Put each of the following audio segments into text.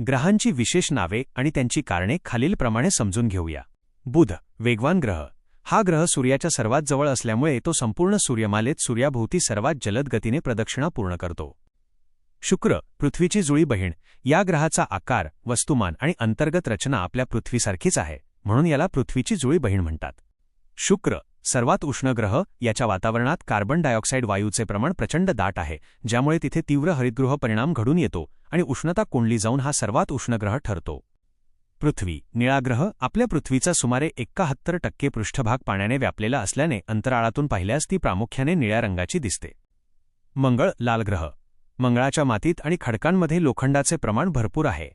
ग्रहांची विशेष नावे आणि त्यांची कारणे खालीलप्रमाणे समजून घेऊया. बुध, वेगवान ग्रह. हा ग्रह सूर्याच्या सर्वात जवळ असल्यामुळे तो संपूर्ण सूर्यमालेत सूर्याभोवती सर्वात जलद गतीने प्रदक्षिणा पूर्ण करतो. शुक्र, पृथ्वीची जुळी बहीण. या ग्रहाचा आकार, वस्तुमान आणि अंतर्गत रचना आपल्या पृथ्वीसारखीच आहे, म्हणून याला पृथ्वीची जुळी बहीण म्हणतात. शुक्र, सर्वात उष्ण ग्रह. याच्या वातावरणात कार्बन डायऑक्साईड वायूचे प्रमाण प्रचंड दाट आहे, ज्यामुळे तिथे तीव्र हरितगृह परिणाम घडून येतो आणि उष्णता कोंडली जाऊन हा सर्वात उष्ण ग्रह ठरतो. पृथ्वी, निळा ग्रह. आपल्या पृथ्वीचा सुमारे 71% पृष्ठभाग पाण्याने व्यापलेला असल्याने अंतराळातून पाहिल्यास ती प्रामुख्याने निळ्या रंगाची दिसते. मंगळ, लाल ग्रह. मंगळाच्या मातीत आणि खडकांमध्ये लोखंडाचे प्रमाण भरपूर आहे.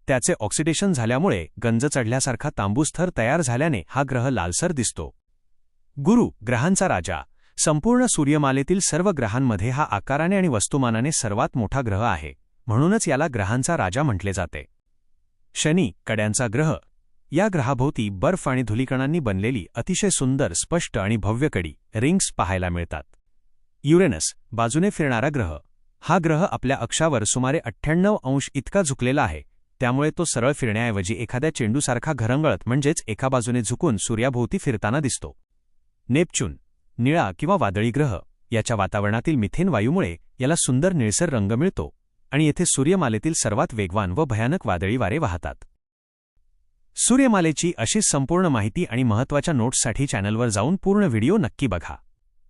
त्याचे ऑक्सिडेशन झाल्यामुळे गंज चढल्यासारखा तांबूस थर तयार झाल्याने हा ग्रह लालसर दिसतो. गुरु, ग्रहांचा राजा. संपूर्ण सूर्यमालेतील सर्व ग्रहांमध्ये हा आकाराने आणि वस्तुमानाने सर्वात मोठा ग्रह आहे, म्हणूनच याला ग्रहांचा राजा म्हटले जाते. शनी, कड्यांचा ग्रह. या ग्रहाभोवती बर्फ आणि धुलीकणांनी बनलेली अतिशय सुंदर, स्पष्ट आणि भव्य कडी, रिंग्स पाहायला मिळतात. युरेनस, बाजूने फिरणारा ग्रह. हा ग्रह आपल्या अक्षावर सुमारे 98 अंश इतका झुकलेला आहे, त्यामुळे तो सरळ फिरण्याऐवजी एखाद्या चेंडूसारखा घरंगळत म्हणजेच एका बाजूने झुकून सूर्याभोवती फिरताना दिसतो. नेपच्यून, निळा किंवा वादळी ग्रह. याच्या वातावरणातील मिथेन वायूमुळे याला सुंदर निळसर रंग मिळतो आणि येथे सूर्यमालेतील सर्वात वेगवान व भयानक वादळी वारे वाहतात. सूर्यमालेची अशीच संपूर्ण माहिती आणि महत्त्वाच्या नोट्ससाठी चॅनलवर जाऊन पूर्ण व्हिडिओ नक्की बघा.